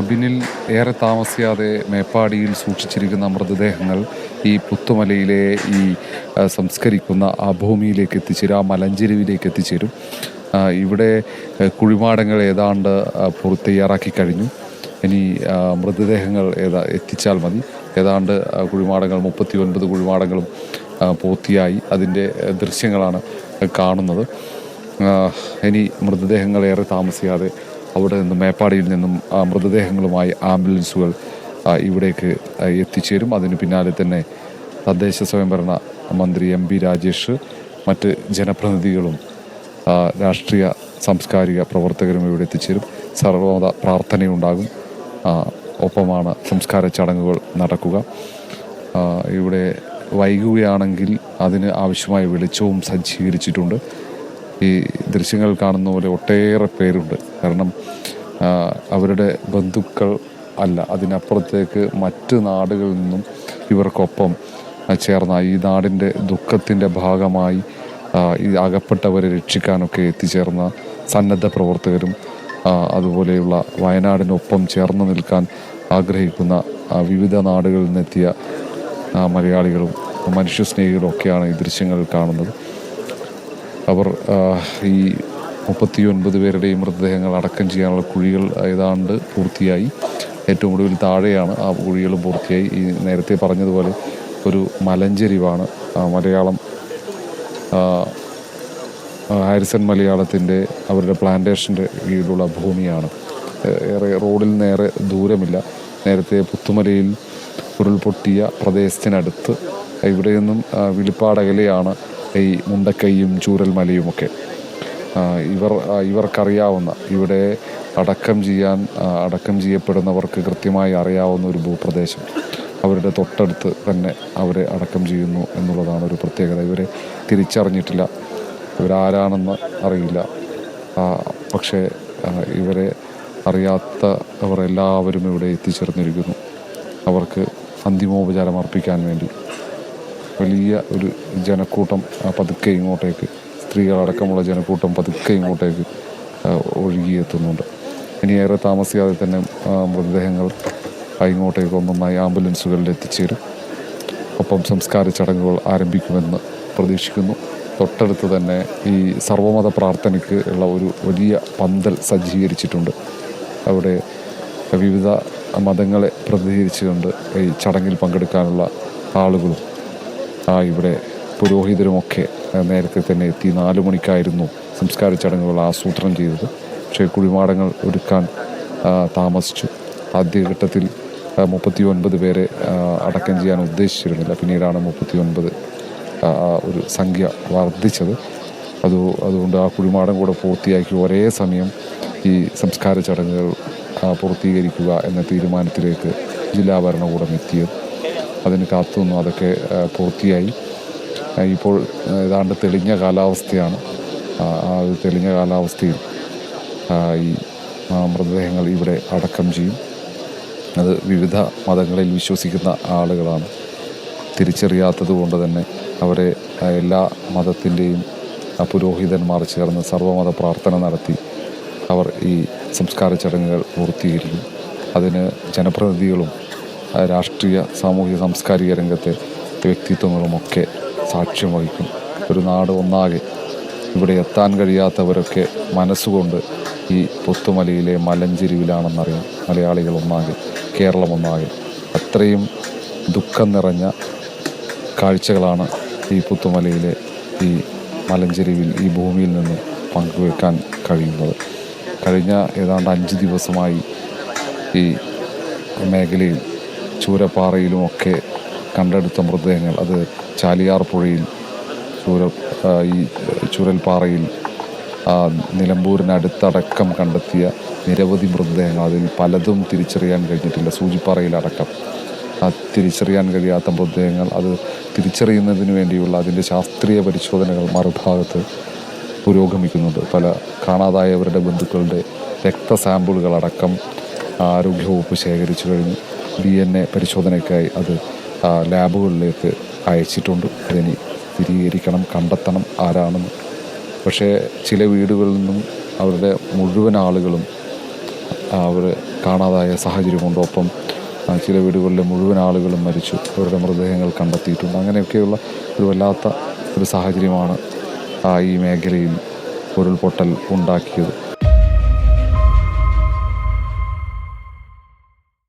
ബിനിൽ ഏറെ താമസിയാതെ മേപ്പാടിയിൽ സൂക്ഷിച്ചിരിക്കുന്ന മൃതദേഹങ്ങൾ ഈ പുത്തുമലയിലെ ഈ സംസ്കരിക്കുന്ന ആ ഭൂമിയിലേക്ക് എത്തിച്ചേരും, ആ മലഞ്ചെരുവിലേക്ക് എത്തിച്ചേരും. ഇവിടെ കുഴിമാടങ്ങൾ ഏതാണ്ട് തയ്യാറാക്കി കഴിഞ്ഞു. ഇനി മൃതദേഹങ്ങൾ എത്തിച്ചാൽ മതി. ഏതാണ്ട് കുഴിമാടങ്ങൾ 39 കുഴിമാടങ്ങളും പൂർത്തിയായി. അതിൻ്റെ ദൃശ്യങ്ങളാണ് കാണുന്നത്. ഇനി മൃതദേഹങ്ങൾ ഏറെ താമസിയാതെ അവിടെ നിന്നും മേപ്പാടിയിൽ നിന്നും മൃതദേഹങ്ങളുമായി ആംബുലൻസുകൾ ഇവിടേക്ക് എത്തിച്ചേരും. അതിന് പിന്നാലെ തന്നെ തദ്ദേശ സ്വയംഭരണ മന്ത്രി MP രാജേഷ്, മറ്റ് ജനപ്രതിനിധികളും രാഷ്ട്രീയ സാംസ്കാരിക പ്രവർത്തകരും ഇവിടെ എത്തിച്ചേരും. സർവ്വമത പ്രാർത്ഥനയുണ്ടാകും. ഒപ്പമാണ് സംസ്കാര ചടങ്ങുകൾ നടക്കുക. ഇവിടെ വൈകുകയാണെങ്കിൽ അതിന് ആവശ്യമായ വെളിച്ചവും സജ്ജീകരിച്ചിട്ടുണ്ട്. ഈ ദൃശ്യങ്ങൾ കാണുന്ന പോലെ ഒട്ടേറെ പേരുണ്ട്. കാരണം അവരുടെ ബന്ധുക്കൾ അല്ല, അതിനപ്പുറത്തേക്ക് മറ്റ് നാടുകളിൽ നിന്നും ഇവർക്കൊപ്പം ചേർന്ന ഈ നാടിൻ്റെ ദുഃഖത്തിൻ്റെ ഭാഗമായി ഈ അകപ്പെട്ടവരെ രക്ഷിക്കാനൊക്കെ എത്തിച്ചേർന്ന സന്നദ്ധ പ്രവർത്തകരും അതുപോലെയുള്ള വയനാടിനൊപ്പം ചേർന്ന് നിൽക്കാൻ ആഗ്രഹിക്കുന്ന വിവിധ നാടുകളിൽ നിന്നെത്തിയ മലയാളികളും മനുഷ്യസ്നേഹികളും ഒക്കെയാണ് ഈ ദൃശ്യങ്ങൾ കാണുന്നത്. അവർ ഈ 39 പേരുടെയും മൃതദേഹങ്ങൾ അടക്കം ചെയ്യാനുള്ള കുഴികൾ ഏതാണ്ട് പൂർത്തിയായി. ഏറ്റവും ഒടുവിൽ താഴെയാണ് ആ കുഴികളും പൂർത്തിയായി. ഈ നേരത്തെ പറഞ്ഞതുപോലെ ഒരു മലഞ്ചെരിവാണ്. മലയാളം ഹാരിസൺ മലയാളത്തിൻ്റെ അവരുടെ പ്ലാന്റേഷൻ്റെ കീഴിലുള്ള ഭൂമിയാണ്. ഏറെ റോഡിൽ നേരെ ദൂരമില്ല. നേരത്തെ പുത്തുമലയിൽ ഉരുൾപൊട്ടിയ പ്രദേശത്തിനടുത്ത് ഇവിടെ നിന്നും വിളിപ്പാടകലെയാണ് ഈ മുണ്ടക്കൈയും ചൂരൽമലയുമൊക്കെ. ഇവർക്കറിയാവുന്ന, ഇവിടെ അടക്കം ചെയ്യപ്പെടുന്നവർക്ക് കൃത്യമായി അറിയാവുന്ന ഒരു ഭൂപ്രദേശം. അവരുടെ തൊട്ടടുത്ത് തന്നെ അവരെ അടക്കം ചെയ്യുന്നു എന്നുള്ളതാണ് ഒരു പ്രത്യേകത. ഇവരെ തിരിച്ചറിഞ്ഞിട്ടില്ല, ഇവരാരാണെന്ന് അറിയില്ല. പക്ഷേ ഇവരെ അറിയാത്തവർ എല്ലാവരും ഇവിടെ എത്തിച്ചേർന്നിരിക്കുന്നു. അവർക്ക് അന്തിമോപചാരം അർപ്പിക്കാൻ വേണ്ടി വലിയ ഒരു ജനക്കൂട്ടം പതുക്കെ ഇങ്ങോട്ടേക്ക്, സ്ത്രീകളടക്കമുള്ള ജനക്കൂട്ടം പതുക്കെ ഇങ്ങോട്ടേക്ക് ഒഴുകിയെത്തുന്നുണ്ട്. ഇനി ഏറെ താമസിയാതെ തന്നെ മൃതദേഹങ്ങൾ ഇങ്ങോട്ടേക്ക് ഒന്നൊന്നായി ആംബുലൻസുകളിൽ എത്തിച്ചേരും. ഒപ്പം സംസ്കാര ചടങ്ങുകൾ ആരംഭിക്കുമെന്ന് പ്രതീക്ഷിക്കുന്നു. തൊട്ടടുത്ത് തന്നെ ഈ സർവ്വമത പ്രാർത്ഥനയ്ക്ക് ഉള്ള ഒരു വലിയ പന്തൽ സജ്ജീകരിച്ചിട്ടുണ്ട്. അവിടെ വിവിധ മതങ്ങളെ പ്രതിനിധീകരിച്ചുകൊണ്ട് ഈ ചടങ്ങിൽ പങ്കെടുക്കാനുള്ള ആളുകളും ഇവിടെ പുരോഹിതരുമൊക്കെ നേരത്തെ തന്നെ എത്തി. 4 മണിക്കായിരുന്നു സംസ്കാര ചടങ്ങുകൾ ആസൂത്രണം ചെയ്തത്. പക്ഷേ കുഴിമാടങ്ങൾ ഒരുക്കാൻ താമസിച്ചു. ആദ്യഘട്ടത്തിൽ 39 പേരെ അടക്കം ചെയ്യാൻ ഉദ്ദേശിച്ചിരുന്നില്ല. പിന്നീടാണ് 39 ഒരു സംഖ്യ വർദ്ധിച്ചത്. അതുകൊണ്ട് ആ കുഴിമാടം കൂടെ പൂർത്തിയാക്കി ഒരേ സമയം ഈ സംസ്കാര ചടങ്ങുകൾ പൂർത്തീകരിക്കുക എന്ന തീരുമാനത്തിലേക്ക് ജില്ലാ ഭരണകൂടം എത്തിയത്. അതിന് കാത്തുനിന്നു. അതൊക്കെ പൂർത്തിയായി. ഇപ്പോൾ ഏതാണ്ട് തെളിഞ്ഞ കാലാവസ്ഥയാണ്. ആ തെളിഞ്ഞ കാലാവസ്ഥയിൽ ഈ മൃതദേഹങ്ങൾ ഇവിടെ അടക്കം ചെയ്യും. അത് വിവിധ മതങ്ങളിൽ വിശ്വസിക്കുന്ന ആളുകളാണ്. തിരിച്ചറിയാത്തത് കൊണ്ട് തന്നെ അവരെ എല്ലാ മതത്തിൻ്റെയും പുരോഹിതന്മാർ ചേർന്ന് സർവ്വമത പ്രാർത്ഥന നടത്തി അവർ ഈ സംസ്കാര ചടങ്ങുകൾ പൂർത്തീകരിക്കും. അതിന് ജനപ്രതിനിധികളും രാഷ്ട്രീയ സാമൂഹിക സാംസ്കാരിക രംഗത്തെ വ്യക്തിത്വങ്ങളുമൊക്കെ സാക്ഷ്യം വഹിക്കും. ഒരു നാട് ഒന്നാകെ, ഇവിടെ എത്താൻ കഴിയാത്തവരൊക്കെ മനസ്സുകൊണ്ട് ഈ പുത്തുമലയിലെ മലഞ്ചെരുവിലാണെന്നറിയാം. മലയാളികൾ ഒന്നാകെ, കേരളം ഒന്നാകെ. അത്രയും ദുഃഖം നിറഞ്ഞ കാഴ്ചകളാണ് ഈ പുത്തുമലയിലെ ഈ മലഞ്ചെരുവിൽ, ഈ ഭൂമിയിൽ നിന്ന് പങ്കുവെക്കാൻ കഴിയുന്നത്. കഴിഞ്ഞ ഏതാണ്ട് 5 ദിവസമായി ഈ മേഖലയിൽ ചൂരപ്പാറയിലുമൊക്കെ കണ്ടെടുത്ത മൃതദേഹങ്ങൾ, അത് ചാലിയാർ പുഴയിൽ ഈ ചുരൽപ്പാറയിൽ നിലമ്പൂരിനടുത്തടക്കം കണ്ടെത്തിയ നിരവധി മൃതദേഹങ്ങൾ, അതിൽ പലതും തിരിച്ചറിയാൻ കഴിഞ്ഞിട്ടില്ല. സൂചിപ്പാറയിലടക്കം തിരിച്ചറിയാൻ കഴിയാത്ത മൃതദേഹങ്ങൾ, അത് തിരിച്ചറിയുന്നതിന് വേണ്ടിയുള്ള അതിൻ്റെ ശാസ്ത്രീയ പരിശോധനകൾ മറുഭാഗത്ത് പുരോഗമിക്കുന്നുണ്ട്. പല കാണാതായവരുടെ ബന്ധുക്കളുടെ രക്തസാമ്പിളുകളടക്കം ആരോഗ്യവകുപ്പ് ശേഖരിച്ചു കഴിഞ്ഞു. DNA പരിശോധനയ്ക്കായി അത് ലാബുകളിലേക്ക് അയച്ചിട്ടുണ്ട്. അതിനി സ്ഥിരീകരിക്കണം, കണ്ടെത്തണം ആരാണെന്ന്. പക്ഷേ ചില വീടുകളിൽ നിന്നും അവരുടെ മുഴുവൻ ആളുകളും അവർ കാണാതായ സാഹചര്യമുണ്ട്. ഒപ്പം ചില വീടുകളിലെ മുഴുവൻ ആളുകളും മരിച്ചു, അവരുടെ മൃതദേഹങ്ങൾ കണ്ടെത്തിയിട്ടുണ്ട്. അങ്ങനെയൊക്കെയുള്ള ഒരു വല്ലാത്ത ഒരു സാഹചര്യമാണ് ഈ മേഖലയിൽ ഉരുൾപൊട്ടൽ ഉണ്ടാക്കിയത്.